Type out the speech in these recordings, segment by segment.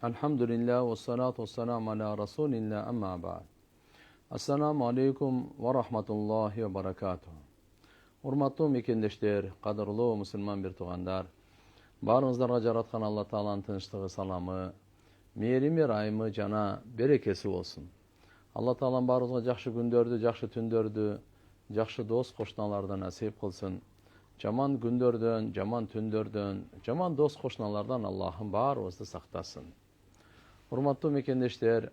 Alhamdulillah wa salatu wa salam ala rasulillah amma ba'd. Assalamu alaikum wa rahmatullahi wa barakatuh. Урматтуу мекендештер, кадырлуу мусулман бир туугандар, баарыңыздарга жараткан Алла Тааланын тынчтыгы, саламы, мээрими, ырайымы жана берекеси болсун. Алла Таалам баарыбызга жакшы күндөрдү, жакшы түндөрдү, жакшы дос кошуналарды насип кылсын. Жаман күндөрдөн, жаман түндөрдөн, жаман дос кошуналардан Аллахым баарыбызды сактасын. Урматтуу мекендештер,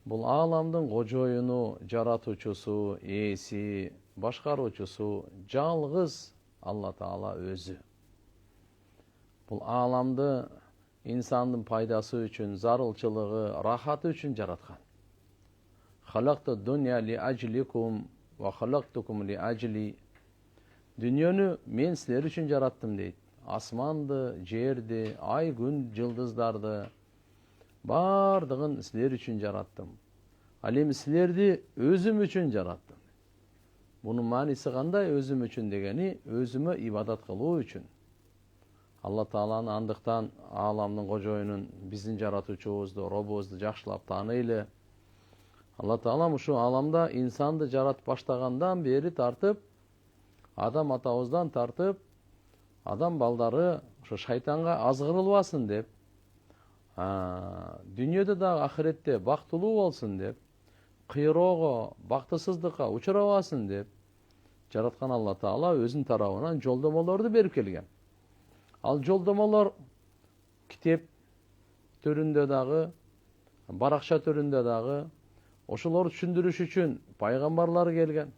бул ааламдын кожоюну, жаратуучусу, ээси, башкаруучусу жалгыз Алла Таала өзү. Бул ааламды инсандын пайдасы үчүн, зарылчылыгы, рахаты үчүн жараткан. Халакту дуня ли ажликум ва халактукум ли ажли. Дүнүйөнү мен силер үчүн жараттым дейт. Асманды, жерди, ай, күн, жылдыздарды бардыгын силер үчүн жараттым. Ал эми силерди өзүм үчүн жараттым. Бунун мааниси кандай? Өзүм үчүн дегени өзүмө ибадат кылуу үчүн. Алла Тааланы андыктан ааламдын кожоюнун, биздин жаратуучубузду, робубузду жакшылап тааныйлы. Алла Таалам ушу ааламда инсанды жаратып баштагандан бери тартып, адам атабыздан тартып, адам балдары ошо шайтанга азгырылбасын деп, дүнүйөдө дагы ахиретте бактылуу болсун деп, кыйроого, бактысыздыкка учурабасын деп жараткан Алла Таала өзүнүн тарабынан жолдомолорду берип келген. Ал жолдомолор китеп түрүндө дагы, баракча түрүндө дагы, ошолорду түшүндүрүш үчүн пайгамбарлар келген.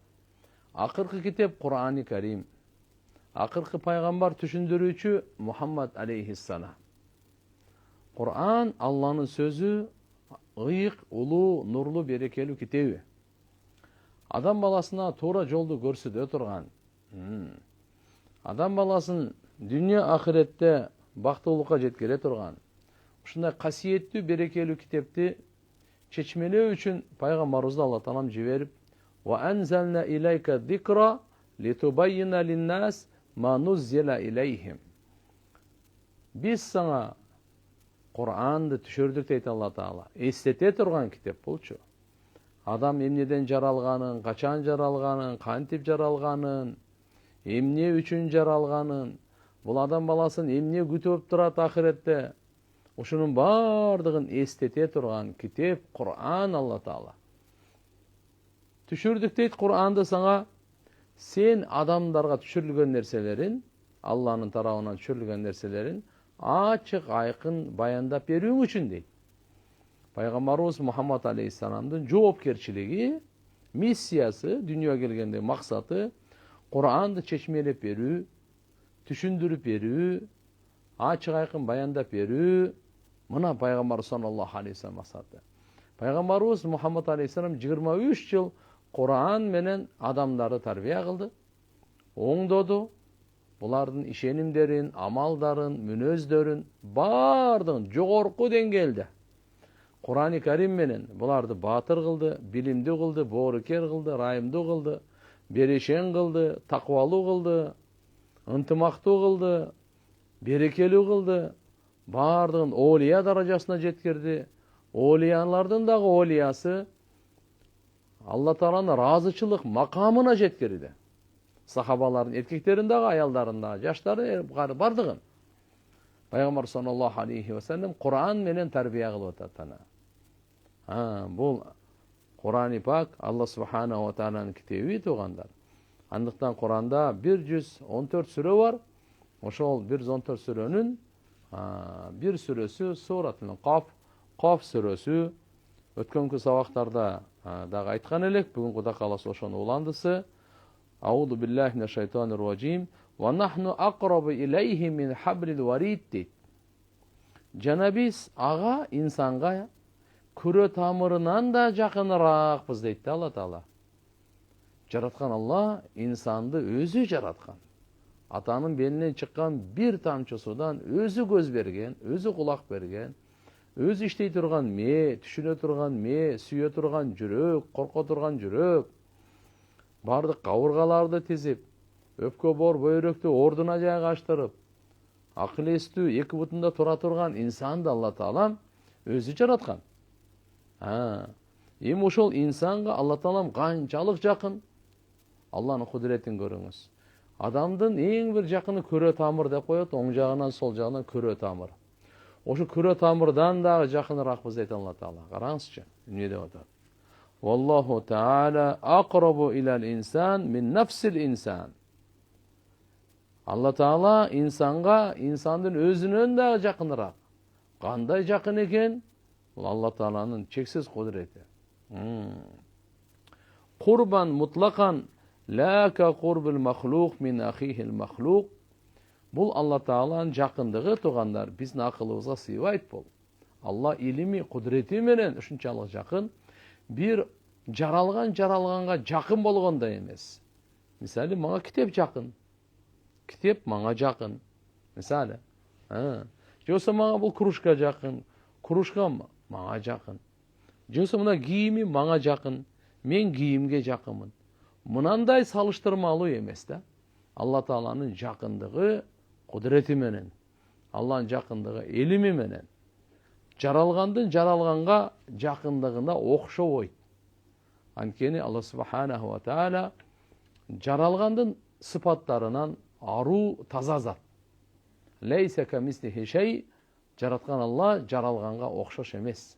Акыркы китеп Кур'ани Карим. Акыркы пайгамбар түшүндүрүүчү Мухаммад алейхиссалам. Кур'ан Алланын сөзү, ыйык, улуу, нурлуу, берекелүү китеби. Адам баласына туура жолду көрсөтө турган. Адам баласын дүнүйө ахиретте бактылуулукка жеткире турган. Ушундай касиеттүү, берекелүү китепти чечмелөө үчүн пайгамбарыбызды Алла Таалам жиберип, وَأَنْزَلْنَا إِلَيْكَ الذِّكْرَ لِتُبَيِّنَ لِلنَّاسِ مَا نُزِّلَ إِلَيْهِمْ. Biz сага Кур'анды түшүрдүк дейт Алла Таала. Эстете турган китеп болчу. Адам эмнеден жаралганын, качан жаралганын, кантип жаралганын, эмне үчүн жаралганын, бул адам баласын эмне күтүп турат ахиретте, ушунун бардыгын эстете турган китеп Кур'ан Алла Таала. Түшүрдүк дейт Кур'анды сага, сен адамдарга түшүрүлгөн нерселерин, Алланын тарабынан түшүрүлгөн нерселерин ачык, айкын баяндап берүүң үчүн дейт. Пайгамбарыбыз Мухаммад алейхиссаламдын жоопкерчилиги, миссиясы, дүйнөгө келгенде максаты Кур'анды чечмелеп берүү, түшүндүрүп берүү, ачык, айкын баяндап берүү. Мына пайгамбар саллаллаху алейхи вассалам максаты. Пайгамбарыбыз Мухаммад алейхиссалам 23 жыл Кур'ан менен адамдарды тарбия кылды, оңдоду. Булардын ишенимдерин, амалдарын, мүнөздөрүн бардыгын жогорку деңгээлде Кур'ани Карим менен буларды баатыр кылды, билимдүү кылды, боорукер кылды, ырайымдуу кылды, берешен кылды, такыбалуу кылды, ынтымактуу кылды, берекелүү кылды. Бардыгын олия даражасына жеткирди. Олиялардын дагы олиясы Алла Тааланын ыраазычылык макамына жеткирди. Сахабалардын эркектерин дагы, аялдарын дагы, жаштары бардыгын. Пайгамбар саллаллаху алейхи ва саллям Кур'ан менен тарбия кылып атат ана. Бул Кур'ани пак Алла субханаху ва тааlanын китеби туугандар. Андыктан Кур'анда 114 сүрө бар. Ошол 114 сүрөнүн бир сүрөсү Суратул Каф сүрөсү. Өткөнкү сабактарда дагы айткан элек, бүгүн Кудай кааласа ошонун уландысы. Аузу биллахи минаш шайтанир раджим. Ва нахну акрабу илейхи мин хаблил варид дейт. Жана биз ага, инсанга күрө тамырынан да жакыныраакпыз дейт Алла Таала. Жараткан Алла инсанды өзү жараткан. Атанын белинен чыккан бир тамчы судан өзү көз берген, өзү кулак берген, өзү иштей турган мээ, түшүнө турган мээ, сүйө турган жүрөк, корко турган жүрөк, бардык кабыргаларды тизип, өпкө боор бөйрөктү ордуна жайгаштырып, акыл эстүү, эки бутунда тура турган инсанды Алла Таалам өзү жараткан. Эми ошол инсанга Алла Таалам канчалык жакын? Алланын кудуретин көрүңүз. Адамдын эң бир жакыны көрө тамыр деп коет, оң жагынан, сол жагынан көрө тамыр. Ошо көрө тамырдан дагы жакыныраакпыз дейт Алла Таала. Караңызчы, эмне деп атат? Wallahu Ta'ala aqrabu ilal insan min nafsil insan. Allah Taala insanga insandын өзүнөн дагы жакыныраак. Кандай жакын экен? Бул Алла Тааланын чексиз кудурети. Qurban mutlaqan la ka qurbul makhluq min akhihil makhluq. Бул Алла Тааланын жакындыгы тугандар биздин акылыбызга сыйбайт бул. Алла илими, кудурети менен ушунчалык жакын. Bir жаралганга жакын болгондой эмес. Мисалы, мага китеп жакын. Китеп мага жакын. Мисалы, же болсо мага бул кружка жакын. Кружка мага жакын. Же болсо мына кийими мага жакын. Мен кийимге жакынмын. Мынандай салыштырмалуу эмес да. Алла Тааланын жакындыгы кудурети менен, Алланын жакындыгы илими менен. Жаралгандын жаралганга жакындыгына окшобойт. Анткени Алла Субханаху ва Таала жаралгандын сыпаттарынан аруу таза зат. Лейса камислихи шей, жараткан Алла жаралганга окшош эмес.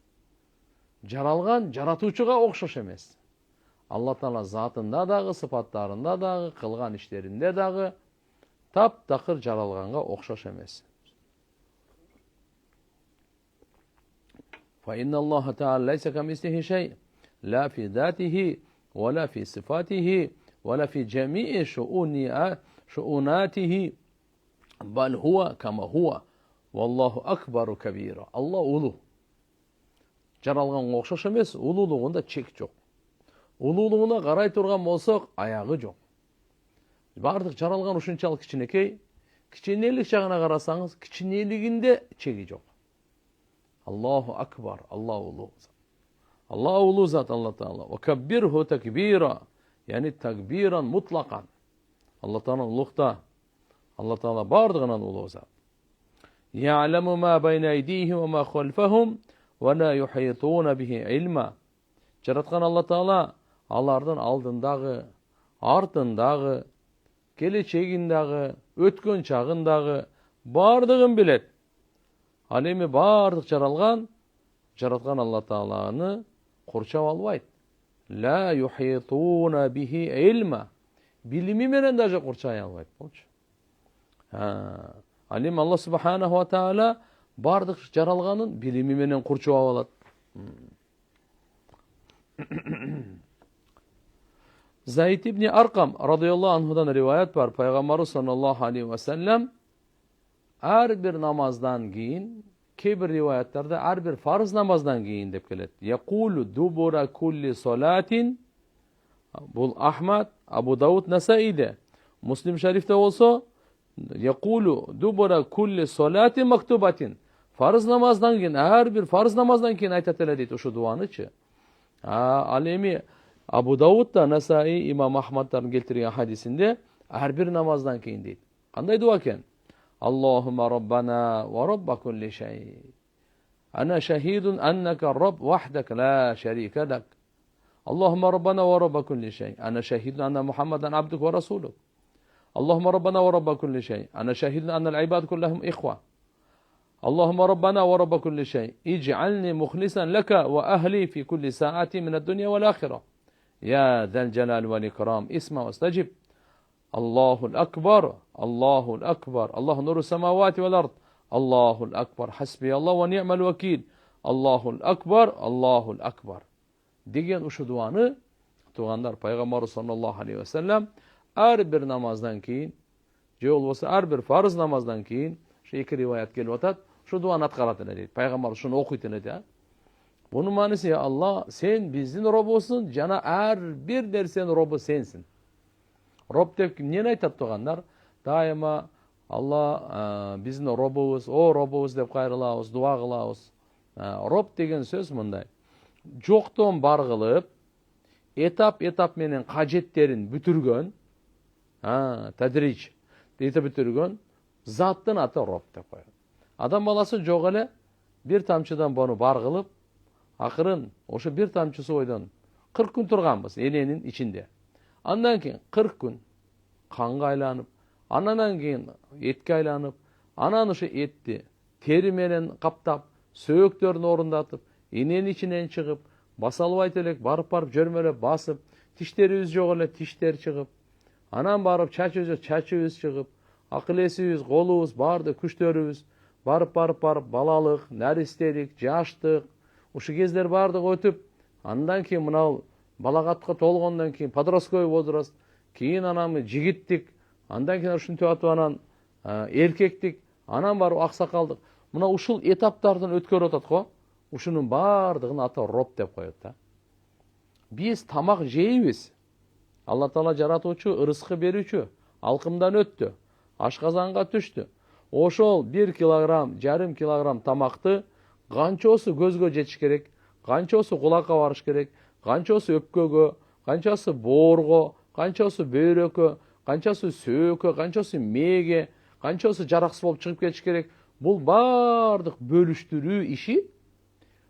Жаралган жаратуучуга окшош эмес. Алла Таала затында дагы, сыпаттарында дагы, кылган иштеринде дагы таптакыр жаралганга окшош эмес. فإن الله تعالى ليس كمثله شيء لا في ذاته ولا في صفاته ولا في جميع شؤوناته بل هو كما هو والله أكبر كبيرا. Allah ulu. Жаралганга окшош эмес, улуулугунда чек жок. Улуулугуна карай турган болсок, аягы жок. Бардык жаралган ушунчалык кичинекей, кичинелик жагына карасаңыз, кичинелигинде чеги жок. Allahu akbar, Allah ulu. Allah ulu zat Allah Taala. Ve kebbirhu tekbira. Yani tekbiran mutlaqan. Allah Taala ulukta. Allah Taala bardığından ulu zat. Ya'lemu ma bayna eydihim ve ma khalfahum ve la yuhituna bihi ilma. Жараткан Allah Taala алардын алдындагы, артындагы, келечегиндагы, өткөн чагындагы бардыгын билет. Ал эми бардык жараткан Алла Тааланы курчап албайт. Ла юхитуна бихи илма. Билими менен даже курчай албайт болчу. Ал эми Алла Субханаху ва Таала бардык жаралганын билими менен курчап алат. Zayd ibn Arqam radıyallahu anhudan rivayet var. Peygamber sallallahu aleyhi ve sellem her bir namazdan giyin, kebir rivayetlerde her bir farz namazdan giyin dep kelet. Yaqulu dubura kulli salatin, bul Ahmad, Abu Davud, Nasai'de, Müslim Şerif'te olsa yaqulu dubura kulli salatin maktubatin. Farz namazdan giyin, her bir farz namazdan giyin aytatlar deydi şu duanıçı. Alemi Abu Davud da Nasai İmam Ahmad'dan keltirген hadisinde her bir namazdan keyin deydi. Qanday dua eken? Allahumma Rabbana ve Rabba kulli şey. Ana şehidun enneke Rabb vahdak la şerike lek. Allahumma Rabbana ve Rabba kulli şey. Ana şehidun enne Muhammeden abduk ve rasuluk. Allahumma Rabbana ve Rabba kulli şey. Ana şehidun ennel ibad kullahum ihva. Allahumma Rabbana ve Rabba kulli şey. İc'alni mukhlisan leke ve ahli fi kulli saati mined dunya vel ahire. Ya zel celal vel ikram. İsma ve estecib. Allahul akbar. Allahul akbar. Allah nuru semavati vel ard. Allahul akbar. Hasbi Allah ve ni'mel vekil. Allahul akbar. Allahul akbar. Degen uşu duanı tuğanlar Peygamber sallallahu aleyhi ve sellem her bir namazdan keyin, je bolbosa her bir farz namazdan keyin şu iki rivayet gelip atat. Şu duanı atkaratın deydi. Peygamber şunu okuytun deydi. Bunun manisi ya Allah sen bizden Rob'usun, jana her bir dersen Rob'u sensin. Rob dep neni aytat tuğanlar? Daima Allah bizden Rob'ubuz, o Rob'ubuz dep kayrılabız, dua kılabız. Rob degen söz mınday. Jokton bar kılıp, etap menen kajetlerin bütürgön, tadric, deyte bütürgön, Zаттын аты Роб деп коет. Адам баласы жок эле бир тамчыдан бону бар кылып, акырын ошо бир тамчы сууйдан 40 күн турганбыз эненин ичинде. Андан кийин 40 күн канга айланып, андан кийин этке айланып, анан ошо этти тери менен каптап, сөөктөрүн орундатып, эненин ичинен чыгып, баса албайт элек барып жөрмөлөп басып, тиштерибиз жок эле тиштер чыгып, анан барып чачыбыз чыгып, акыл эсибиз, колубуз, баарды күчтөрүбүз барып балалык, наристелик, жаштык, ушул кездер баардыгы өтүп, андан кийин мынау балагатка толгондон кийин подростковый возраст, кийин анан жигиттик, андан кийин ушинтип атып анан эркектик, анан барып аксакалдык. Мына ушул этаптардан өткөрүп атат го. Ушунун баардыгын аты Роб деп коет да. Биз тамак жейбиз. Алла Таала жаратуучу, ырыскы берүүчү, алкымдан өттү, ашказанга түштү. Ошол 1,5 килограмм тамакты канчосу көзгө жетиш керек, канчосу кулакка барыш керек, канчосу өпкөгө, канчасы боорго, канчасы бөйрөккө, канчасы сөөгкө, канчасы мээге, канчасы жараксыз болуп чыгып кетиш керек. Бул баардык бөлүштүрүү иши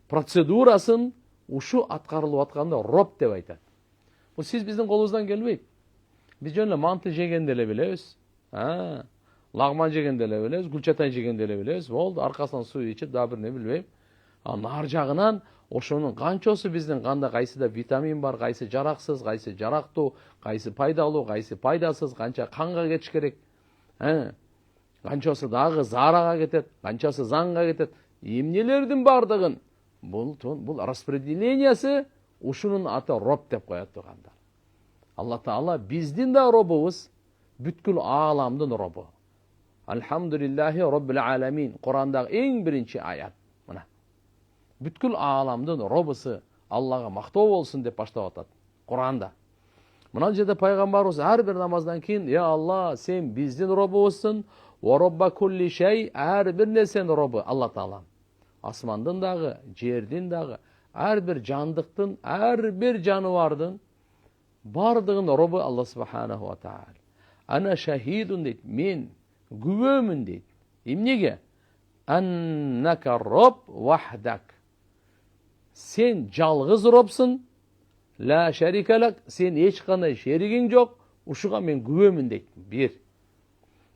процедурасын ушу аткарылып атканда Роб деп айтат. Бул сиз биздин колубуздан келбейт. Биз жөн эле манты жегенде эле билебиз. Лагман жегенде эле билебиз, гүлчатай жегенде эле билебиз. Болду, аркасынан суу ичип, дагы бир не билбейм. Ар жагынан ошонун канчосу биздин канда кайсыда витамин бар, кайсы жараксыз, кайсы жарактуу, кайсы пайдалуу, кайсы пайдасыз, канча канга кетиш керек. Канчасы дагы зарага кетет, канчасы занга кетет. Эмнелердин бардыгын бул распределениясы ушунун аты Роб деп коет тургандар. Алла Таала биздин да робубуз, бүткүл ааламдын робу. Алхамдулиллахи Роббил аламин. Курандагы эң биринчи аят. Мына. Бүткүл ааламдын робусу Аллага мактоо болсун деп баштап атат Куранда. Мына жерде пайгамбарыбыз ар бир намаздан кийин, "Я Алла, сен биздин робубузсың, ва робба кулли шей", ар бир нерсенин робу Алла Таала. Асмандын дагы, жердин дагы, ар бир жандыктын, ар бир жаныбардын бардыгын робу Алла субханаху ва таала. Ана шахидун дейт, мен күбөмүн дейт. Эмнеге? Аннака роб вахдак. Сен жалгыз робсун, ла шарикалак, сен эч кандай шеригиң жок, ушуга мен күбөмүн дейт. Бир.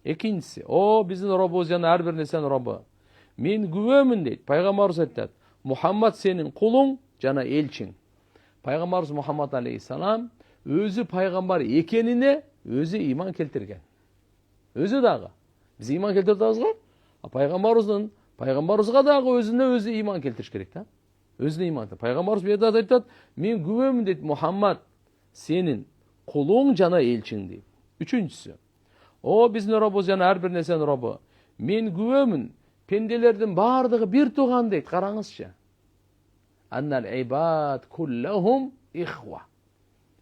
Экинчиси, биздин робубуз жана ар бир нерсенин робу. Мен күбөмүн дейт. Пайгамбарыбыз айтат, Мухаммад сенин кулуң жана элчиң. Пайгамбарыбыз Мухаммад алейхиссалам өзү пайгамбар экенине өзү иман келтирген. Өзү дагы. Биз иман келтирип атабызго, пайгамбарыбызга дагы өзүнө өзү иман келтириш керек да. Өзүнө иман. Пайгамбарыбыз бuyerda айтат, мен күбөмүн дейт, Мухаммад сенин кулуң жана элчиң дейт. Үчүнчүсү, биздин робубуз жана ар бир нерсенин робу. Мен күбөмүн, пенделердин бардыгы бир тууган дейт. Караңызчы. Аннал ибад куллахум ихва.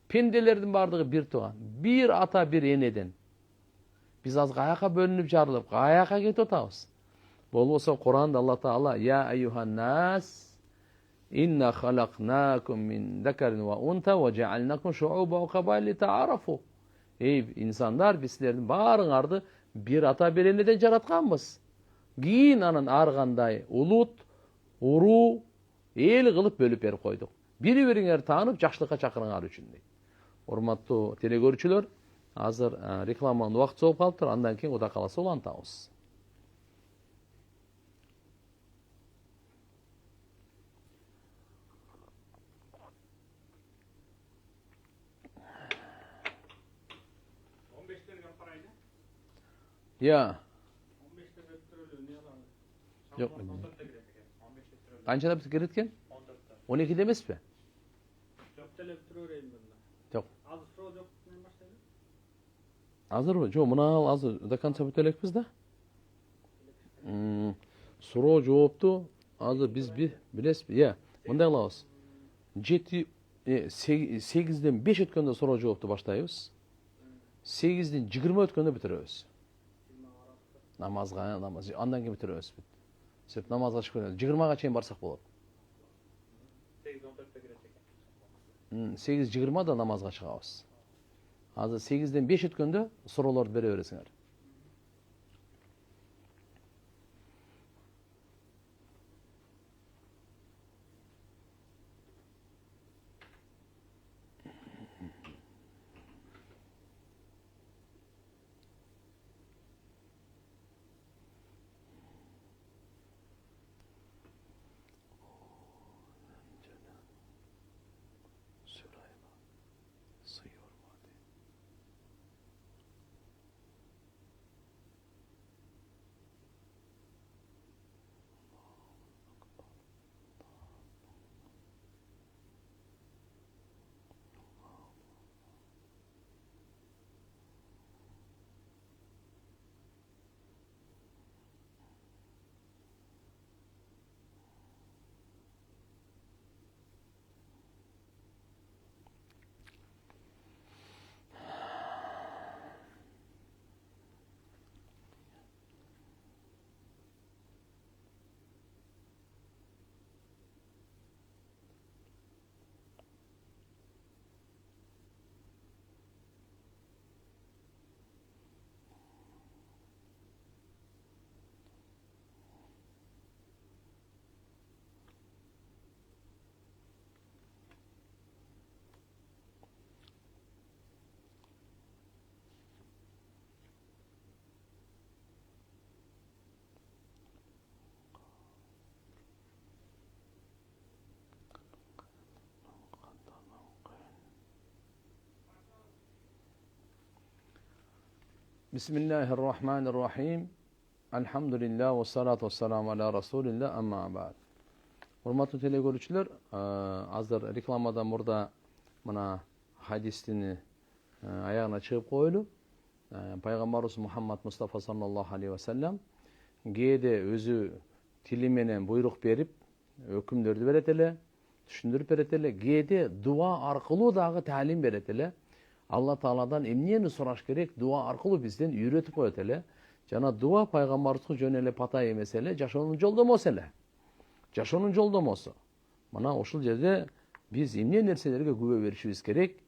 Пенделердин бардыгы бир тууган. Бир ата, бир энеден. Биз аз каяка бөлүнүп жарылып, каяка кетип атабыз. Болбосо Куранда Алла Таала, "Я айюхан нас, инна халакнакум мин закарин ва унта ва жаалнакум шууба ва кабаил литаарафу." Эй инсандар, биз силердин баарыңарды бир ата, бир энеден жаратканбыз. Кийин анан ар кандай улут, уруу, эл кылып бөлүп берип койдук. Бири-бириңерди таанып, жакшылыкка чакырыңар үчүн дейт. Урматтуу телегөрүүчүлөр, азыр рекламанын убакыты болуп калыптыр. Андан кийин Кудай кааласа улантабыз. Ya. Yok. Kançada bitip eкен? 12'de emespi? Yok. Азыр мı? Жоқ, мына азыр до конца бүтө элекпиз да. Суроо жоопту азыр биз билесизби? Я, мындай кылабыз. 8ден 5 өткөндө суроо жоопту баштайбыз. 8ден 20 өткөндө бүтүрөбүз. Намаз, андан кийин бүтүрөбүз. Сөп намазга чыгып 20га чейин барсак болот. 8:20 намазга чыгабыз. Азыр 8ден 5 өткөндө суроолорду бере бересиңер. Bismillahirrahmanirrahim. Elhamdülillah ve salatu vesselamu ala Rasulillah amma ba'd. Hurmatly telegörүүчүлөр, азыр рекламадан мурда мына хадистини аягына чыгып коелу. Пайгамбарыбыз Мухаммад Мустафа саллаллаху алейхи ва саллям кээде өзү тили менен буйрук берип, өкүмдөрдү берет эле, түшүндүрүп берет эле, кээде дуа аркылуу дагы таалим берет эле. Алла Тааладан эмнени сураш керек, дуа аркылуу бизден үйрөтүп коет эле. Жана дуа пайгамбарыбызга жөн эле пата эмес эле, жашоонун жолдомосу эле. Жашоонун жолдомосу. Мына ушул жерде биз эмне нерселерге күбө беришибиз керек,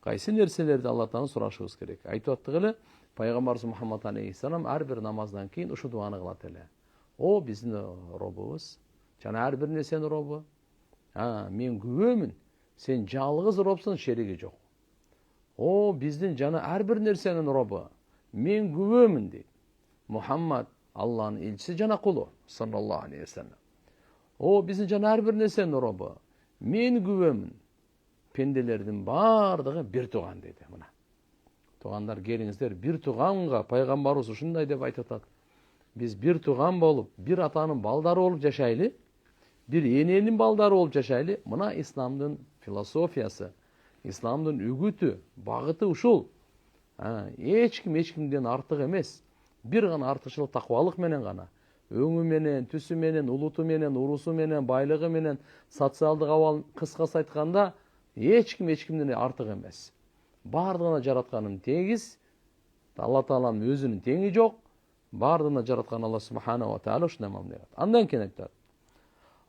кайсы нерселерди Алла Тааладан сурашыбыз керек. Айтып аттык эле, пайгамбарыбыз Мухаммад алейхиссалам ар бир намаздан кийин ушул дуаны кылат эле. О биздин робубуз, жана ар бир нерсенин робу. Мен күбөмүн, сен жалгыз робсуң, шериги жок. О биздин жана ар бир нерсенин робу. Мен күбөмүн дейт. Мухаммад Алланын элчиси жана кулу саллаллаху алейхи ва саллям. О биздин жана ар бир нерсенин робу. Мен күбөмүн. Пенделердин бардыгы бир тууган дейт. Мына. Туугандар келиңиздер, бир тууганга пайгамбарыбыз ушундай деп айтып атат. Биз бир тууган болуп, бир атанын балдары болуп жашайлы, бир эненин балдары болуп жашайлы. Мына исламдын философиясы, исламдын үгүтү, багыты ушул. Эч кимден артык эмес. Бир гана артыкчылык такыбалык менен гана. Өңү менен, түсү менен, улуту менен, урусу менен, байлыгы менен, социалдык абал кыскасы айтканда эч кимден артык эмес. Бардыгына жаратканын тегиз, Алла Тааланын өзүнүн теңи жок. Бардыгына жараткан Алла субханаху ва таала ушундай мамиле кылат. Андан кийин айтат: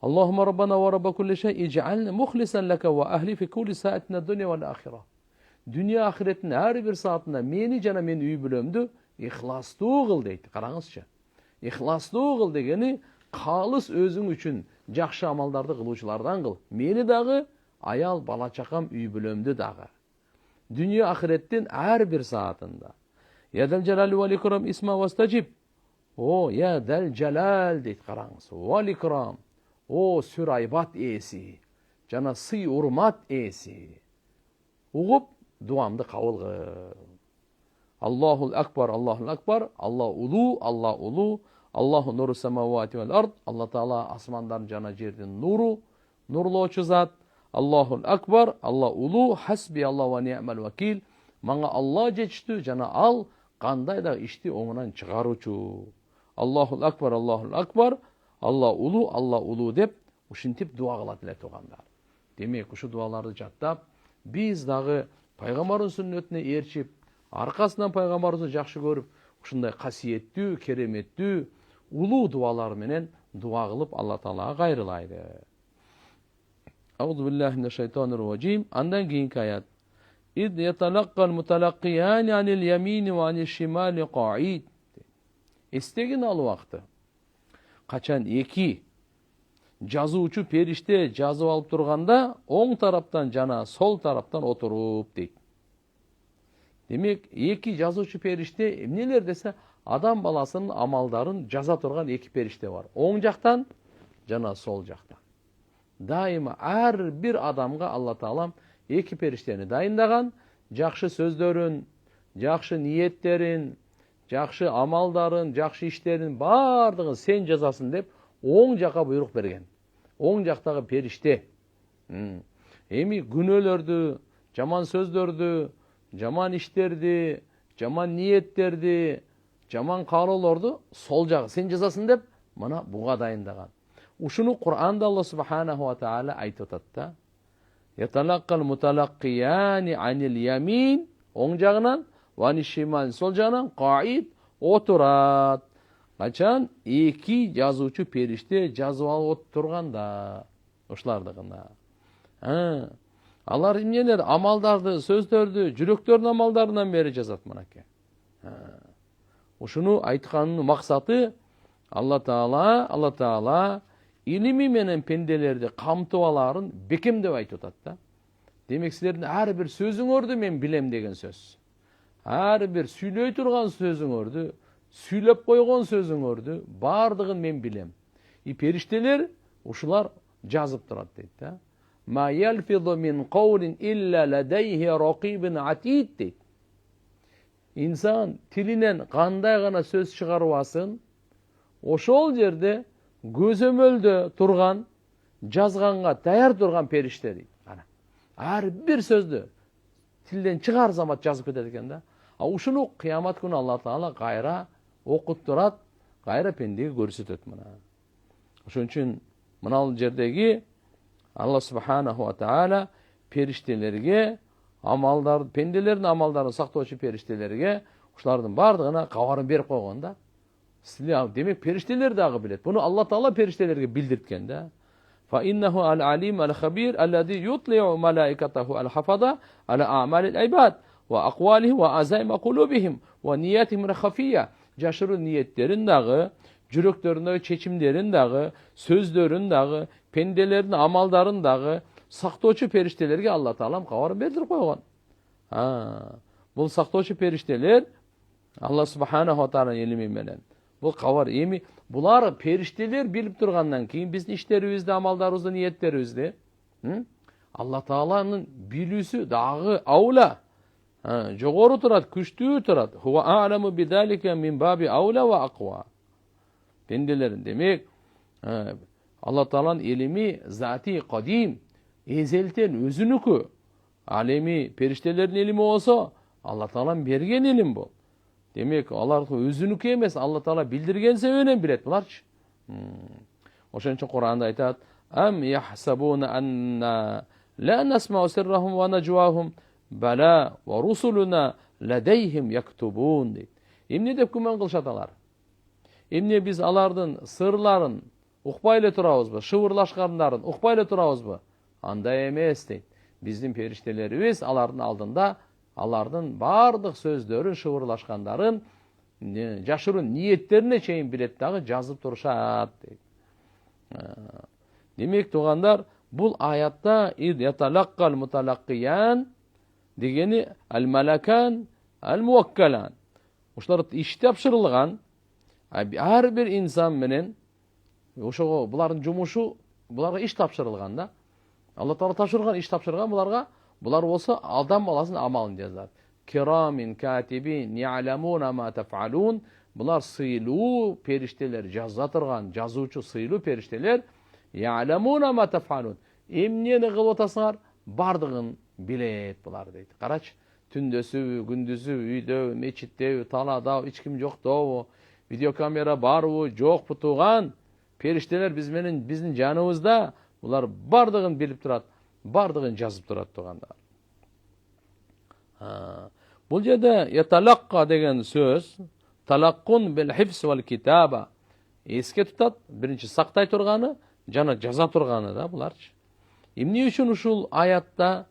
Аллахумма раббана ва рабба кулли шей идж'ална мухлисан лака ва ахли фи кулли саатина дуnya вал ахира. Дүния ахиреттин ар бир саатында мени жана менин үй бүлөмдү ихластуу кыл дейт. Караңызчы. Ихластуу кыл дегени калыс өзүң үчүн жакшы амалдарды кылуучулардан кыл. Мени дагы, аял, бала чакам, үй бүлөмдү дагы. Дүния ахиреттин ар бир саатында. Я дал жалал вал икрам исма вастажиб. О, я дал жалал дейт, караңыз. Вал икрам. О, сүрайбат ээси. Жана сый урмат ээси. Угуп, дуамды кабыл кыл. Аллахул акбар, Аллахул акбар. Аллах улуу, Аллах улуу. Аллаху нуру самавати вал ард. Алла Таала асмандардын жана жердин нуру, нурлоочу зат. Аллахул акбар, Аллах улуу. Хасби Аллах ва ни'мал вакил. Мага Алла жетиштүү, жана ал кандай да ишти оңунан чыгаруучу. Аллахул акбар, Аллахул акбар. Алла улуу деп ушинтип дуа кылат эле туугандар. Демек ушу дуаларды жаттап, биз дагы пайгамбардын сүннөтүнө ээрчип, аркасынан пайгамбарыбызды жакшы көрүп, ушундай касиеттүү, кереметтүү, улуу дуалар менен дуа кылып Алла Таалага кайрылайлы. Аузу биллахи минеш шайтанир раджим. Андан кийинки аят. Ид яталаккал муталаккияни анил ямини ва анил шимали qaid. Эстегин ал убакты. Качан эки жазуучу периште жазып алып турганда, оң тараптан жана сол тараптан отуруп дейт. Демек, эки жазуучу периште эмнелер десе, адам баласынын амалдарын жаза турган эки периште бар. Оң жактан жана сол жактан. Дайыма ар бир адамга Алла Таалам эки периштени дайындаган, жакшы сөздөрүн, жакшы ниеттерин, жакшы амалдарын, жакшы иштерин бардыгын сен жазасың деп оң жака буйрук берген. Оң жактагы периште. Эми күнөөлөрдү, жаман сөздөрдү, жаман иштерди, жаман ниеттерди, жаман каалоолорду сол жагы сен жазасың деп мына буга дайындаган. Ушуну Кур'анда Алла субханаху ва таала айтып атат да. Яталаккал муталаккияни анил ямин, оң жагынан, ва аниш шимал, сол жагынан qaid, отурат. Качан эки жазуучу периште жазып алып турганда, ушулардыгына. Алар эмнелер, амалдарды, сөздөрдү, жүрөктөрдүн амалдарынан бери жазат мынакей. Ушуну айтканынын максаты Алла Таала илими менен пенделерди камтып аларын бекемдеп айтып атат да. Демек силердин ар бир сөзүңөрдү мен билем деген сөз. Ар бир сүйлөй турган сөзүңөрдү, сүйлөп койгон сөзүңөрдү бардыгын мен билем. Периштелер ушулар жазып турат дейт да. Ма ялфизу мин каулин илля ладайхи ракибун атид дейт. İnsan tilinen kандай gana söz çıkarıbasın, ошол жерде көзөмөлдө турган, жазганга даяр турган периште дейт. Ар бир сөздү тилден чыгар замат жазып кетет экен да. Ушуну кыямат күнү Алла Таала кайра окуп турат, кайра пендеге көрсөтөт мына. Ошон үчүн мына жердеги Алла Субханаху ва Таала периштелерге амалдар, пенделердин амалдарын сактоочу периштелерге ушулардын бардыгына кабарын берип койгон да. Демек периштелер дагы билет. Буну Алла Таала периштелерге билдирткен да. Fa innahu al-alim al-khabir alladhi yutli'u malaikatahu al-hafaza ala a'malil ibad wa aqwalihi wa azaim qulubihim wa niyatihim khafiyya. Jaşırı niyetlerin dagı, жүрөктөрүндөгү чечимдерин дагы, сөздөрүн дагы, пенделердин амалдарын дагы сактоочу периштелерге Алла Таалам кабарын бердирип койгон. Бул сактоочу периштелер Алла Субханаху ва Тааlanын илими менен бул кабар эми булар периштелер билип тургандан кийин биздин иштерибизди, амалдарыбызды, ниеттерибизди Алла Тааланын билүүсү дагы аула, жогору турат, күчтүү турат. Хува а'ламу бидалика мин баби аула ва аква. Пенделерин демек Алла Тааланын илими зати кадим, эзелтен өзүнүкү. Ал эми периштелердин илими болсо Алла Тааланын берген илим бул. Демек алар өзүнүкү эмес, Алла Таала билдирген себебинен билет буларчы. Ошон үчүн Кур'анда айтат: "Ам яхсабуна анна ла насмау сиррахум ва najwahum бала ва русулуна ладейхим яктубун" дейт. Эмне деп күмөн кылышат алар? Эмне биз алардын сырларын укпай эле турабызбы, шыбырлашкандарын укпай эле турабызбы? Андай эмес дейт. Биздин периштелерибиз алардын алдында алардын бардык сөздөрүн, шыбырлашкандарын, жашырын ниеттерине чейин билет дагы, жазып турушат дейт. Демек тугандар, бул аятта яталаккал муталаккиян дегени ал-малакан, ал-муаккалан. Ушулар иш тапшырылган. Ар бир инсан менен ошого булардын жумушу, буларга иш тапшырылган да. Алла Таала тапшырган, иш тапшырган буларга. Булар болсо адам баласынын амалын жазат. Кирамин катибин я'ламуна ма таф'алун. Булар сыйлуу периштелер, жаза турган, жазуучу сыйлуу периштелер. Я'ламуна ма таф'алун. Эмнени кылып атасыңар, бардыгын билет булар дейт. Карачы, түндөсүбү, күндүзүбү, үйдөбү, мечиттеби, таладабы, эч ким жоктобу, видеокамера барбы, жокпу туган периштелер биздин жаныбызда, булар бардыгын билип турат. Бардыгын жазып турат тугандар. Бул жерде яталакка деген сөз талаккун бил хифс вал китаба, эске тутат, биринчи сактай турганы жана жаза турганы да буларчы. Эмне үчүн ушул аятта,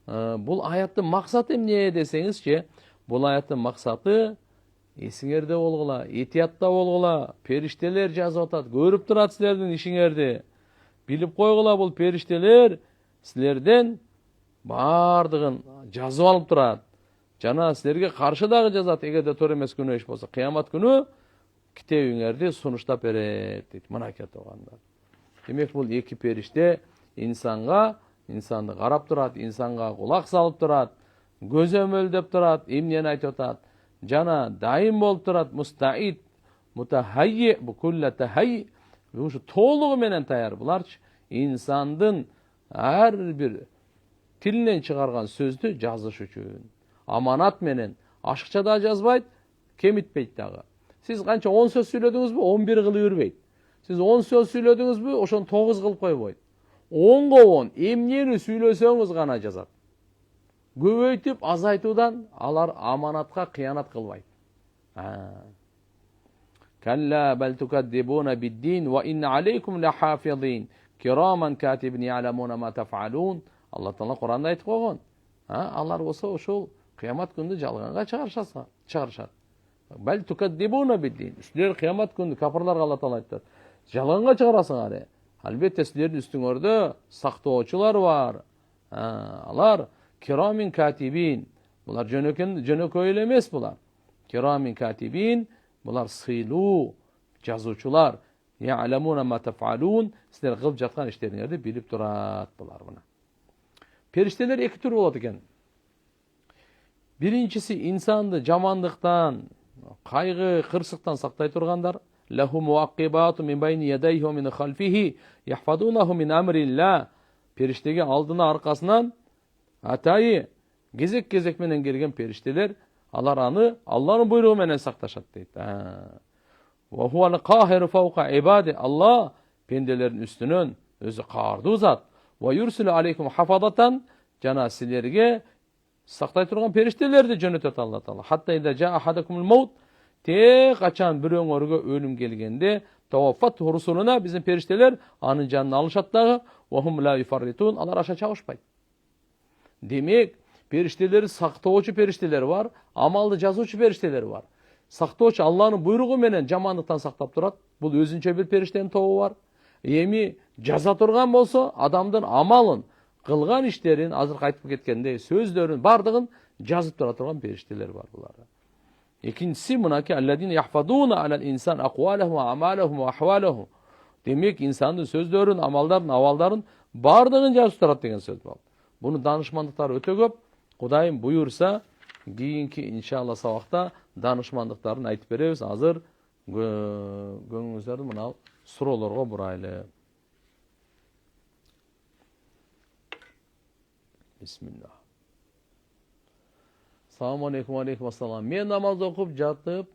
бул аяттын максаты эмне десеңизчи, бул аяттын максаты эсиңерде болгула, этиятта болгула, периштелер жазып атат, көрүп турат силердин ишиңерди. Билип койгула, бул периштелер силерден бардыгын жазып алып турат. Жана силерге каршы дагы жазат, эгерде туура эмес күнөө иш болсо, кыямат күнү китебиңерди сунуштап берет дейт. Мына кетип. Демек бул эки периште инсанды карап турат, инсанга кулак салып турат, көзөмөлдөп турат, эмнени айтып атат, жана дайым болуп турат, мустаид, мутахайи, букулла тахайи, ушу толугу менен таяр буларчы. Инсандын ар бир тилинен чыгарган сөздү жазыш үчүн. Аманат менен ашыкча да жазбайт, кемитпейт дагы. Сиз канча 10 сөз сүйлөдүңүзбү, 11 кылып жүрбөйт. Сиз 10 сөз сүйлөдүңүзбү, ошону 9 кылып койбойт. 10го 10 эмнени сүйлөсөңүз гана жазат. Көбөйтүп азайтуудан алар аманатка кыянат кылбайт. Калла бал тукаддибуна биддин ва инна алейкум лахафизин кираман катибин я'ламуна ма таф'алун. Алла Таала Кур'анда айтып койгон. Алар болсо ошол кыямат күндү жалганга чыгарышат. Бал тукаддибуна биддин. Силер кыямат күндү кафирларга Алла Таала айтат. Жалганга чыгарасыңар. Албетте силердин үстүңөрдө сактоочулар бар. Алар кирамин катибин. Булар жөнөкөй эле эмес булар. Кирамин катибин, булар сыйлуу жазуучулар. Я'ламуна ма таф'алун. Силер кылып жаткан иштериңерди билип турат булар мына. Периштелер эки түр болот экен. Биринчиси инсанды жамандыктан, кайгы, кырсыктан сактай тургандар. Лаху муаккибату мин байни ядайхи ва мин халфихи яхфадунаху мин амрилла. Периштеге алдына аркасынан атайы кезек менен келген периштелер, алар аны Аллахтын буйругу менен сакташат дейт. Ва хувал кахиру фаука ибади. Аллах пенделердин үстүнөн өзү каардуу зат. Ва юрсилу алейкум хафадатан, жана силерге сактай турган периштелерди жөнөтөт Алла Таала. Хатта ида жаа ахадакумул маут, те качан бирөөңөргө өлүм келгенде, таваффат русулуна, биздин периштелер анын жанын алышат дагы, ва хум ла юфарритун, алар аша чабышпайт. Демек, периштелер сактоочу периштелер бар, амалды жазуучу периштелер бар. Сактоочу Аллахтын буйругу менен жамандыктан сактап турат. Бул өзүнчө бир периштенин тобу бар. Эми жаза турган болсо, адамдын амалын, кылган иштерин, азыр айтып кеткендей, сөздөрүн бардыгын жазып тура турган периштелер бар булар. Экинчиси мынаки алладин яхфадуна алал инсан аквалаху ва амалаху ва ахвалаху. Демек инсандын сөздөрүн, амалдарын, абалдарын бардыгын жазып турат деген сөз бар. Буну данышмандыктар өтө көп. Кудайым буйурса, кийинки иншалла сабакта данышмандыктарын айтып беребиз. Азыр көңүңүздөрдү мына суроолорго бурайлы. Бисмилlah. Assalamu alaikum, alaikum assalam. Мен намаз окуп жатып,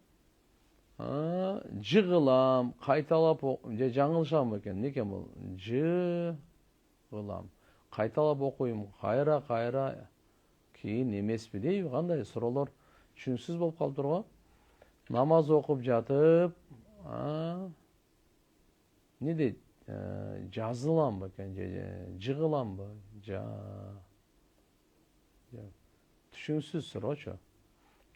жыгылам, кайталап, же жаңылышам экен, некен бул? Жыгылам. Кайталап окуйм, кайра кийин эмеспи дейби, кандай суроолор түшүнүксүз болуп калып турго. Намаз окуп жатып, не дейт? Жазылам экен, же жыгыламбы? Түшүнүксүз суроочу.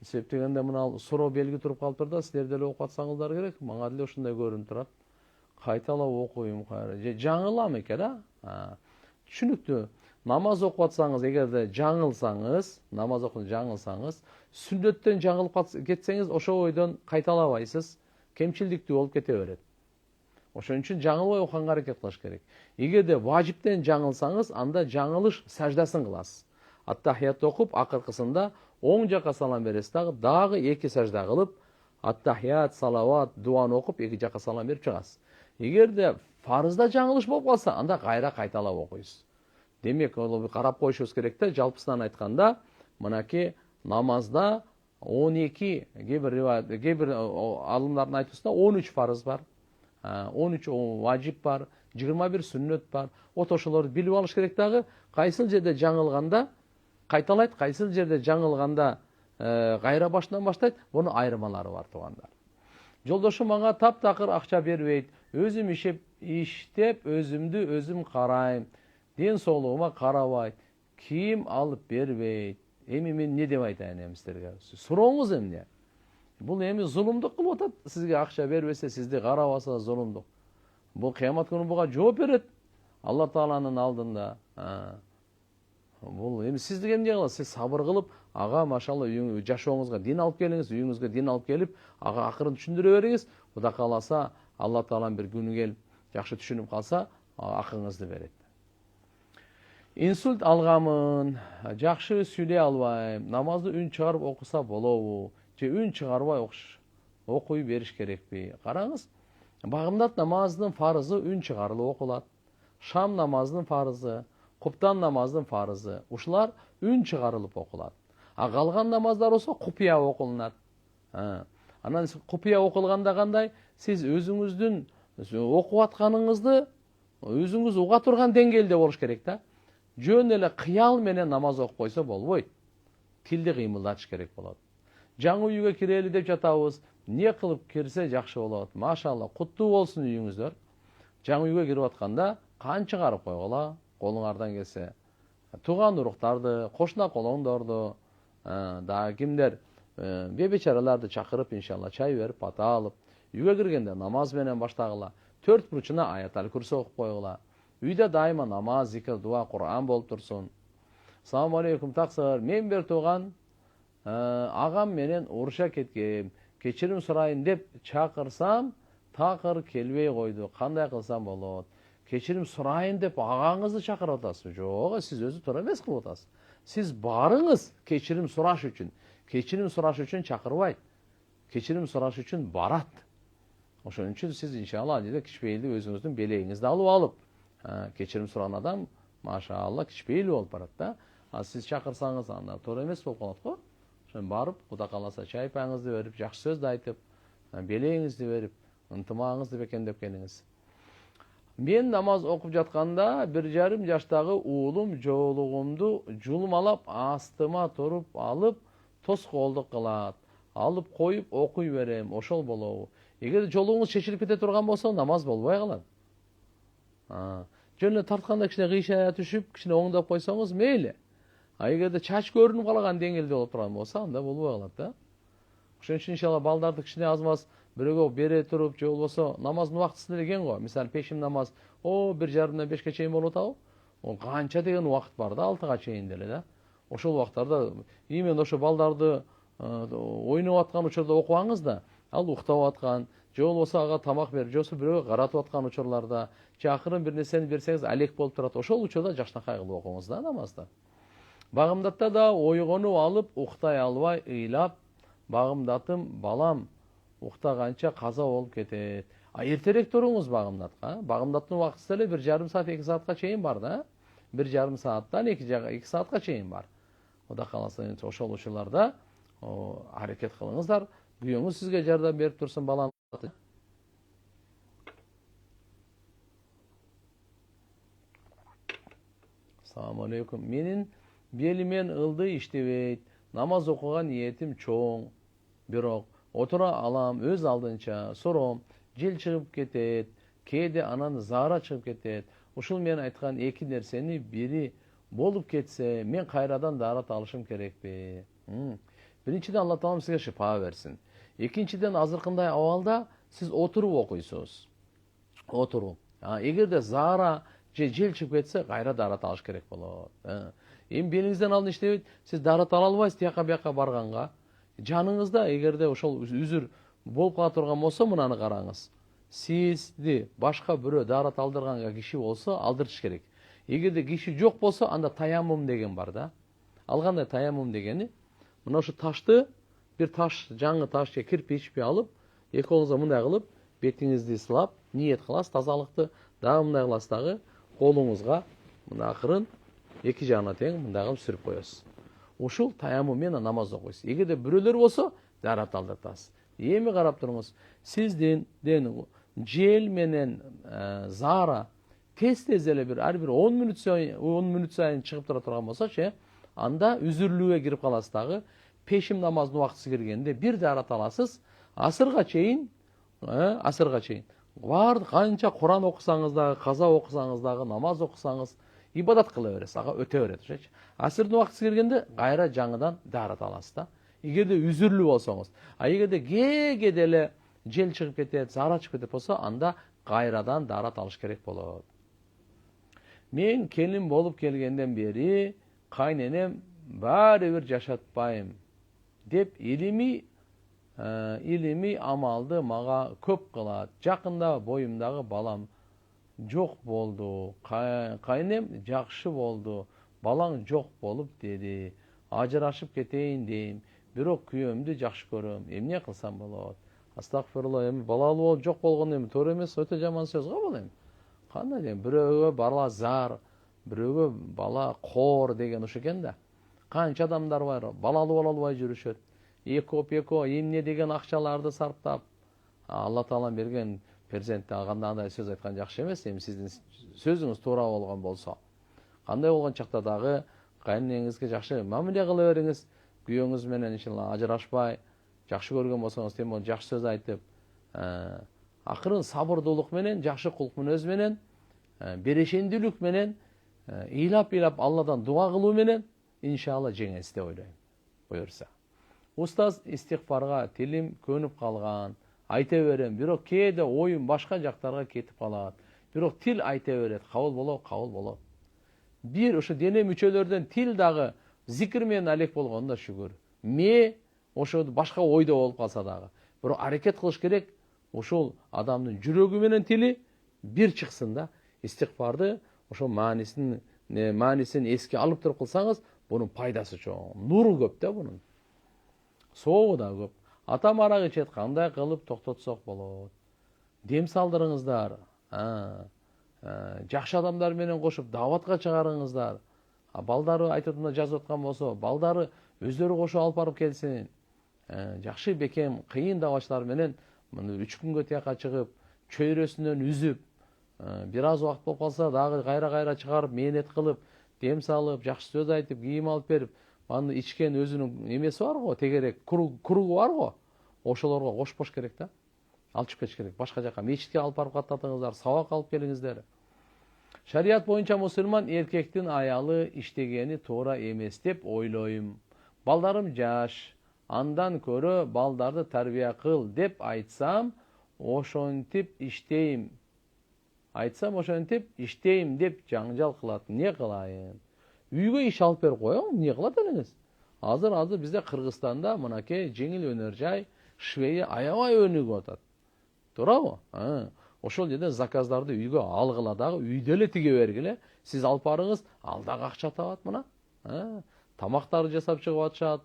Себеп дегенде мына суроо белги туруп калыптыр да, силер деле окуп атсаңыздар керек. Мага деле ушундай көрүнүп турат. Кайталап окуйм, же жаңылам экен, Түшүнүктүү. Намаз окуп атсаңыз, эгерде жаңылсаңыз, намаз окуп жаңылсаңыз, сүннөттөн жаңылып кетсеңиз, ошо ойдон кайталабайсыз, кемчилдиктүү болуп кете берет. Ошон үчүн жаңылбай окуганга аракет кылыш керек. Эгерде важиптен жаңылсаңыз, анда жаңылыш саждасын кыласыз. Аттахиятты окуп, акыркысында оң жака салам бересиз дагы эки сажда кылып, аттахият, салават, дуаны окуп, эки жака салам берип чыгасыз. Эгерде фарызда жаңылыш болуп калса, анда кайра кайталап окуйсуз. Демек, ол карап коюшубуз керек да, жалпысынан айтканда, мынаки намазда 12, кээ бир алымдардын айтуусунда 13 фарыз бар, 13 важип бар, 21 сүннөт бар. Ошолорду билип алыш керек дагы, кайсыл жерде жаңылганда кайталайт, кайсыл жерде жаңылганда кайра башынан баштайт, бунун айырмалары бар туугандар. Жолдошум мага таптакыр акча бербейт, өзүм иштеп, өзүмдү өзүм карайм, ден соолугума карабайт, кийим алып бербейт. Эми мен не деп айтайын эми силерге? Сурооңуз эмне? Бул эми зулумдук кылып атат, сизге акча бербесе, сизди карабаса зулумдук. Бул кыямат күнү буга жооп берет Алла Тааланын алдында. Бул эми сиздик эмне кыласыз? Сиз сабыр кылып, ага машалла жашооңузга дин алып келиңиз, үйүңүзгө дин алып келип, ага акырын түшүндүрө бериңиз. Кудай кааласа, Алла Таалан бир күнү келип, жакшы түшүнүп калса, акыңызды берет. Инсульт алгамын, жакшы сүйлөй албайм, намазды үн чыгарып окуса болобу? Же үн чыгарбай окуй бериш керекпи? Караңыз, багымдат намазынын фарызы үн чыгарылып окулат. Шам намазынын фарызы, куптан намазынын фарызы, ушулар үн чыгарылып окулат. Калган намаздар болсо купуя окулунат. Анан купуя окулганда кандай? Сиз өзүңүздүн окуп атканыңызды өзүңүз уга турган деңгээлде болуш керек да. Жөн эле кыял менен намаз окуп койсо болбойт. Тилди кыймылдатыш керек болот. Жаңы үйгө кирели деп жатабыз. Не кылып кирсе жакшы болот. Машалла, куттуу болсун үйүңүздөр. Жаңы үйгө кирип атканда кан чыгарып койгула, колуңардан келсе. Туган уруктарды, кошуна колоңдорду, дагы кимдер бебечараларды чакырып, иншалла чай берип, ата алып, үйгө киргенде намаз менен баштагыла. 4 бурчуна аятал курси окуп койгула. Үйдө дайыма намаз, зикр, дуа, Кур'ан болуп турсун. Assalamu alaikum таксыр. Мен бир тууган агам менен уруша кеткем. Кечирим сурайын деп чакырсам, такыр келбей койду. Кандай кылсам болот? Кечирим сурайын деп агаңызды чакырып атасызбы? Жок, сиз өзү туура эмес кылып атасыз. Siz barыңыз кечирим сураш үчүн. Кечирим сураш үчүн чакырбайт. Кечирим сураш үчүн барат. Ошон үчүн сиз иншалла адиде кичпейилди өзүңүздүн белегиңизди алып кечирим сураган адам машаалла кичпейил болуп барат да. А сиз чакырсаңыз анда туура эмес болуп калат го. Ошон барып, Кудай кааласа чайпаңызды берип, жакшы сөздү айтып, белегиңизди берип, ынтымагыңызды бекемдеп келиңиз. Мен намаз окуп жатканда 1,5 жаштагы уулум жоолугумду жулмалап астыма туруп алып, тоскоолдук кылат. Алып коюп окуй берем, ошол болобу? Эгер жолуңуз чечилип кете турган болсо, намаз болбой калат. Жөн эле тартканда кичине кыйшая түшүп, кичине оңдоп койсоңуз мейли. А эгерде чач көрүнүп калган деңгээлде болуп турган болсо, анда болбой калат да. Ошон үчүн иншалла балдарды кичине аз-маз бирөөгө бере туруп, же болбосо намаздын убактысы деле кең го. Мисалы, пешим намаз 1,5-ден 5ке чейин болуп атабы? Ол канча деген убакыт бар да, 6га чейин деле да. Ошол убактарда именно ошо балдарды ойноп аткан учурда окубаңыз да, ал уктап аткан, же болбосо ага тамак берип, же болбосо бирөөгө каратып аткан учурларда, же акырын бир нерсени берсеңиз алек болуп турат. Ошол учурда жакшынакай кылып окуңуз да намазды. Багымдатта да ойгонуп алып, уктай албай, ыйлап, багымдатым, балам, уктаганча каза болуп кетет. Эртерээк туруңуз багымдатка. Багымдаттын убактысы эле 1,5 саат, 2 саатка чейин бар да. 1,5 сааттан 2 саатка чейин бар. Кудай кааласа, ошол учурларда аракет кылыңыздар. Күйөөңүз сизге жардам берип турсун, балам. Assalamu alaikum. Менин белимен ылды иштебейт. Намаз окуган ниетим чоң. Бирок отура алам, өз алдынча суром, жел чыгып кетет, кээде анан заара чыгып кетет. Ушул мен айткан эки нерсени бири болуп кетсе, мен кайрадан даарат алышым керекпи? Биринчиден Алла Таалам сизге шифа берсин. Экинчиден азыркындай абалда сиз отуруп окуйсуз. Отуруп. Эгерде заара же жел чыгып кетсе, кайра даарат алыш керек болот. Эми белиңизден алдын иштебейт, сиз даарат ала албайсыз тияка бияка барганга. Жаныңызда эгерде ошол үзүр болуп кала турган болсо, мынаны караңыз. Сизди башка бирөө даарат алдырганга киши болсо, алдырыш керек. Эгерде киши жок болсо, анда таяммум деген бар да. Ал кандай таяммум дегени? Мына ушу ташты, бир таш, жаңы таш же кирпичпи алып, эки колуңузга мындай кылып, бетиңизди сылап, ниет кыласыз тазалыкты, дагы мындай кыласыз дагы, колуңузга мына акырын эки жагына тең мындай кылып сүрүп коесуз. Ушул таяммум менен намаз окуйсуз. Эгерде бирөөлөр болсо, даарат алдыртасыз. Эми карап туруңуз, сиздин жел менен заара тез эле ар бир 10 мүнөт сайын чыгып тура турган болсо, анда үзүрлүүгө кирип каласыз дагы. Пешим намаздын убактысы киргенде бир даарат аласыз, асырга чейин, баардык канча Куран окусаңыз дагы, каза окусаңыз дагы, намаз окусаңыз, ибадат кыла бересиз, ага өтө берет, ошочу. Асырдын убактысы киргенде кайра жаңыдан даарат аласыз да. Эгерде үзүрлүү болсоңуз, эгерде кээде эле жел чыгып кетет, заара чыгып кетет болсо, анда кайрадан даарат алыш керек болот. Мен келин болуп келгенден бери кайненем баары бир жашатпайм деп илимий амалды мага көп кылат. Жакында боюмдагы балам жок болду. Кайнем жакшы болду. Балаң жок болуп деди. Ажырашып кетейин дейм. Бирок күйөөмдү жакшы көрөм. Эмне кылсам болот? Астагфирулла, эми балалуу болуп жок болгон эми туура эмес, өтө жаман сөз го бул эми. Кандай дейм? Бирөөгө бала зар, бирөөгө бала коор деген ушу экен да. Канча адамдар бар, балалуу боло албай жүрүшөт. Эко, эмне деген акчаларды сарптап, Алла Таалам берген перзентти алганда андай сөз айткан жакшы эмес. Эми сиздин сөзүңүз туура болгон болсо, кандай болгон чакта дагы кайнеңизге жакшы мамиле кыла бериңиз. Күйөөңүз менен иншалла ажырашпай, жакшы көргөн болсоңуз, тем болду жакшы сөз айтып, акырын сабырдуулук менен, жакшы кулк мүнөз менен, берешендүүлүк менен, ыйлап Алладан дуа кылуу менен иншалла жеңесиз деп ойлойм. Буюрса. Устаз, истигфарга тилим көнүп калган, айта берем, бирок кээде оюм башка жактарга кетип калат. Бирок тил айта берет, кабыл болот. Бир ошо дене мүчөлөрдөн тил дагы зикир менен алек болгонуна шүгүр. Ошо башка ойдо болуп калса дагы. Бирок аракет кылыш керек, ошол адамдын жүрөгү менен тили бир чыксын да. Истигфарды ошо маанисин эске алып туруп кылсаңыз, Bunun пайдасы чоң. Нуру көп да bunun. Соогу да көп. Атам арак ичет, кандай кылып токтотсок болот? Дем салдырыңыздар. Жакшы адамдар менен кошуп дааватка чыгарыңыздар. Балдары айтып мына жазып аткан болсо, балдары өздөрү кошуп алып барып келсин. Жакшы бекем кыйын дааватчылар менен 3 күнгө тияка чыгып, чөйрөсүнөн үзүп, бир аз убакыт болуп калса дагы кайра чыгарып, мээнет кылып, дем салып, жакшы сөз айтып, кийим алып берип, аны ичкен өзүнүн эмеси бар го, тегерек куругу бар го. Ошолорго кошпош керек да. Алчып кетиш керек. Башка жака мечитке алып барып каттатыңыздар, сабак алып келиңиздер. Шарият боюнча мусулман эркектин аялы иштегени туура эмес деп ойлойм. Балдарым жаш, андан көрө балдарды тарбия кыл деп айтсам, ошентип иштейм. Деп жаңжал кылат. Не кылайын? Үйгө иш алып берип коюң, не кылат элеңиз? Азыр бизде Кыргызстанда мынакей жеңил өнөр жай швейи аябай өнүгүп атат. Туурабы? Ошол жерде заказдарды үйгө алгыла дагы, үйдө эле тиге бергиле. Сиз алып барыңыз, ал дагы акча табат мына. Тамактарды жасап чыгып атышат,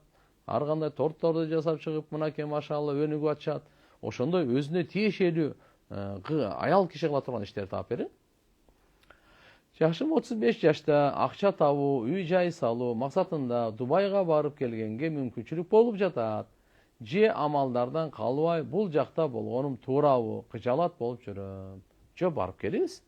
ар кандай тортторду жасап чыгып, мынакей машалла өнүгүп атышат. Ошондой өзүнө тиешелүү аял киши кыла турган иштерди таап бериң. Жашым 35 жашта акча табуу, үй жай салуу максатында Дубайга барып келгенге мүмкүнчүлүк болуп жатат. Же амалдардан калбай бул жакта болгонум туурабы? Кыжалат болуп жүрөм. Жо барып келиңиз.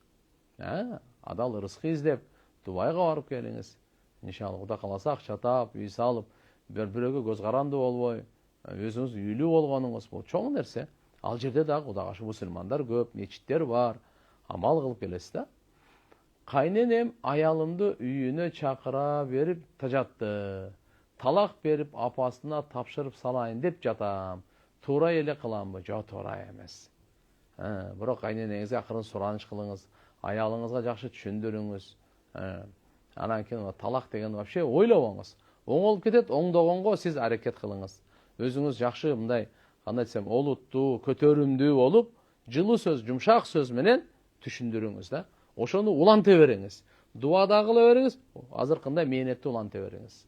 Адал ырыскы издеп Дубайга барып келиңиз. Иншалла Кудай кааласа акча таап, үй салып, бирөөгө көз каранды болбой, өзүңүз үйлүү болгонуңуз бул чоң нерсе. Ал жерде дагы Кудайга шүкүр мусулмандар көп, мечиттер бар. Амал кылып келесиз да. Кайненем аялымды үйүнө чакыра берип жатты. Талак берип апасына тапшырып салайын деп жатам. Туура эле кыламбы? Жок, туура эмес. Бирок кайненеңизге акырын сураныч кылыңыз, аялыңызга жакшы түшүндүрүңүз. Анан кийин талак деген вообще ойлобоңуз. Оңолуп кетет, оңдогонго сиз аракет кылыңыз. Өзүңүз жакшы мындай, кандай десем, олуттуу, көтөрүмдүү болуп, жылуу сөз, жумшак сөз менен түшүндүрүңүз да. Ошону уланта бериңиз. Дуа да кыла бериңиз, азыркындай мээнетти уланта бериңиз.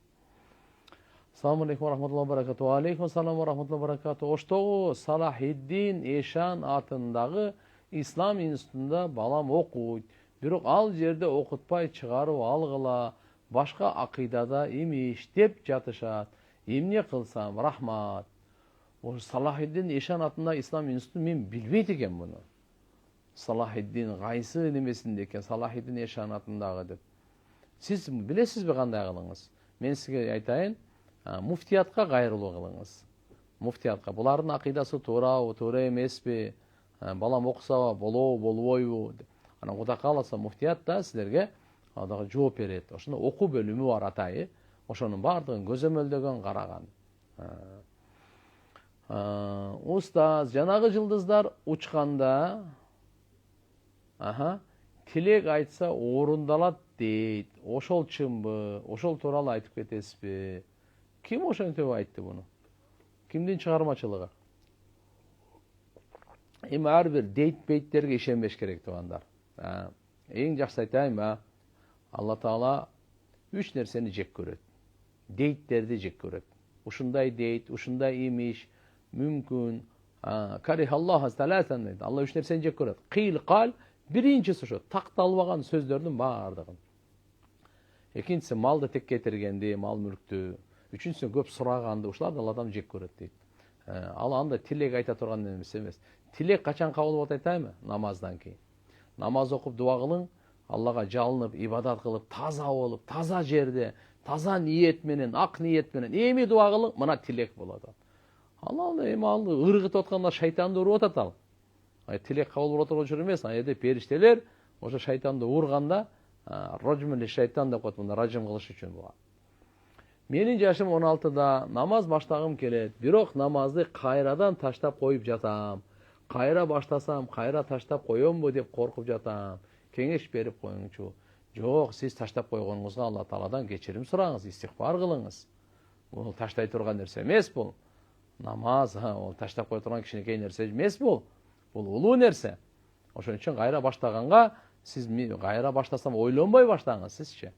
Assalamu alaikum wa rahmatullahi wa barakatuh. Wa alaikum assalam wa rahmatullahi wa barakatuh. Оштогу Салахиддин Эшан атындагы Ислам институтунда балам окуйт. Бирок ал жерде окутпай чыгарып алгыла, башка акыйдада имиш деп жатышат. Эмне кылсам? Рахмат. Ош Салахиддин Эшан атындагы Ислам институту мен билбейт экен муну. Салахиддин кайсы немесинде экен? Салахиддин Эшан атындагы деп. Сиз билесизби кандай кылыңыз? Мен сизге айтайын. Муфтиятка кайрылуу кылыңыз. Муфтиятка. Булардын акыйдасы туурабы, туура эмеспи? Балам окусаба болобу, болбойбу? Анан Кудай кааласа муфтият да силерге дагы жооп берет. Ошондо окуу бөлүмү бар атайы. Ошонун баардыгын көзөмөлдөгөн, караган. Устаз, жанагы жылдыздар учканда тилек айтса орундалат дейт. Ошол чынбы? Ошол тууралуу айтып кетесизби? Ким ошентип айтты буну? Кимдин чыгармачылыгы? Эми ар бир дейт-бейттерге ишенбеш керек туугандар. Эң жакшы айтайынбы? Алла Таала 3 нерсени жек көрөт. Дейттерди жек көрөт. Ушундай дейт, ушундай имиш, мүмкүн. Карихаллаху саласан дейт. Алла 3 нерсени жек көрөт. Кыйл кал, биринчиси ошо, такталбаган сөздөрдүн баардыгын. Экинчиси малды тек кетиргенди, мал мүлктү. Үчүнчүсү көп сураганды, ушуларды Алладан жек көрөт дейт. Ал анда тилек айта турган нерсе эмес. Тилек качан кабыл болот айтайынбы? Намаздан кийин. Намаз окуп дуа кылың, Аллага жалынып, ибадат кылып, таза болуп, таза жерде, таза ниет менен, ак ниет менен эми дуа кылың, мына тилек болот. Ал эми ал ыргытып атканда шайтанды уруп атат ал. Тилек кабыл болот турган эмес, ал жерде периштелер ошо шайтанды урганда, раджмли шайтан деп коет, мында ражым кылыш үчүн буга. Менин жашым 16да, намаз баштагым келет, бирок намазды кайрадан таштап коюп жатам. Кайра баштасам, кайра таштап коембу деп коркуп жатам. Кеңеш берип коюңчу. Жок, сиз таштап койгонуңузга Алла Тааладан кечирим сураңыз, истигфар кылыңыз. Бул таштай турган нерсе эмес бул. Намаз, ол таштап кое турган кичинекей нерсе эмес бул. Бул улуу нерсе. Ошон үчүн кайра баштаганга, сиз кайра баштасам ойлонбой баштаңыз сизчи.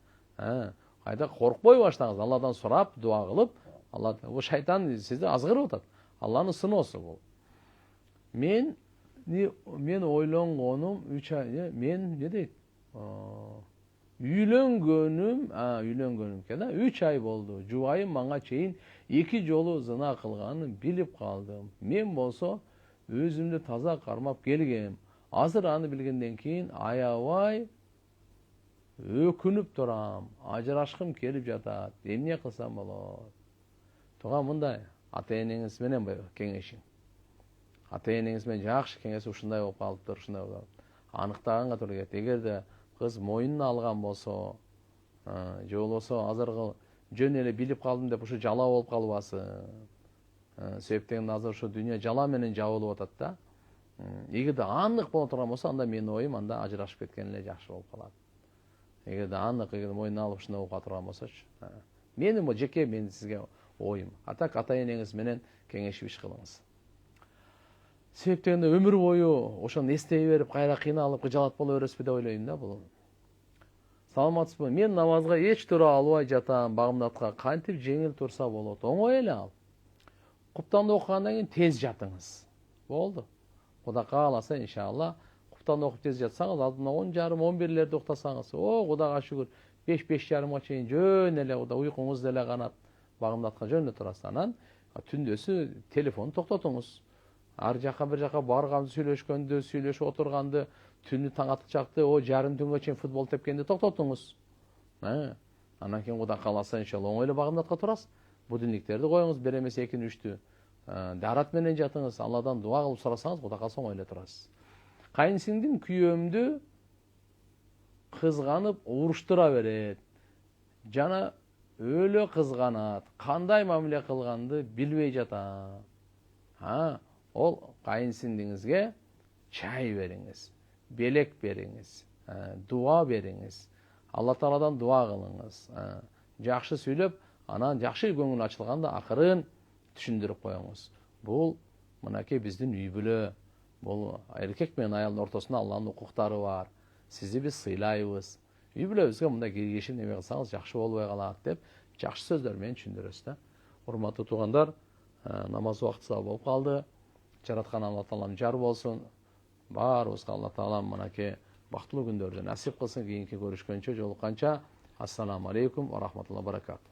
Кайда коркпой баштаңыз, Алладан сурап, дуа кылып, Алла, бул шайтан сизди азгырып атат. Алланын сыноосу бул. Мен ойлонгонум 3 ай, мен не дейт? Үйлөнгөнүм экен, 3 ай болду. Жубайым мага чейин 2 жолу зына кылганын билип калдым. Мен болсо өзүмдү таза кармап келгем. Азыр аны билгенден кийин аябай өкүнүп турам. Ажырашкым келип жатат. Эмне кылсам болот? Туга мындай, ата-энеңиз менен кеңешиң. Ата-энеңиз менен жакшы кеңеш ушундай болуп калыптыр, ушундай болуп. Аныктаганга туура келет. Эгерде кыз моюнуна алган болсо, же болбосо азыркы жөн эле билип калдым деп ушу жала болуп калбасын. Себептен азыр ушу дүйнө жала менен жабылып атат да. Эгерде анық боло турган болсо, анда менин оюм анда ажырашып кеткен эле жакшы болуп калат. Эгерде анық, эгерде моюнуна алып ушундай болуп турган болсочу. Менин бул жеке мен сизге оюм. Атак ата-энеңиз менен кеңешип иш кылыңыз. Себептен өмүр бою ошону эстей берип, кайра кыйналып, кыжалат боло бересизби деп ойлойм да бул. Саламатсызбы? Мен намазга эч тура албай жатам, багымдатка кантип жеңил турса болот? Оңой эле ал. Куптанды окугандан кийин тез жатыңыз. Болду. Кудай кааласа, иншалла, куптанды окуп тез жатсаңыз, алдына 10:30-11:00 уктасаңыз, Кудайга шүгүр, 5:30-га чейин жөн эле уйкуңуз деле канат, багымдатка жөн эле турасыз. Анан түндөсү телефонду токтотуңуз. Ар жака бир жака барганды, сүйлөшүп отурганды, түнү таң атчакты, жарым түнгө чейин футбол тепкенди токтотуңуз. Анан кийин Кудай кааласа, иншалла, оңой эле багымдатка турасыз. Будильниктерди коюңуз, бир эмес 2-3-түү. Дарат менен жатыңыз, Алладан дуа кылып сурасаңыз, Кудай кааласа оңой эле турасыз. Кайынсиңдим күйөөмдү кызганып уруштура берет. Жана өлө кызганат. Кандай мамиле кылганды билбей жатам. Ол кайынсиңдиңизге чай бериңиз, белек бериңиз, дуа бериңиз. Алла Тааладан дуа кылыңыз. Жакшы сүйлөп, анан жакшы көңүл ачылганда акырын түшүндүрүп коюңуз. Бул мынакей биздин үй бүлө. Бул эркек менен аялдын ортосунда Алланын укуктары бар. Сизди биз сыйлайбыз. Үй бүлөбүзгө мындай киргишип неме кылсаңыз жакшы болбой калат деп жакшы сөздөр менен түшүндүрөсүз да. Урматтуу туугандар, намаз убакыты болуп калды. Жараткан Алла Таалам жар болсун. Баарыбызга Алла Таалам мынакей бактылуу күндөрдү насип кылсын. Кийинки көрүшкөнчө, жолукканча, ассаламу алейкум ва рахматуллахи ва баракатух.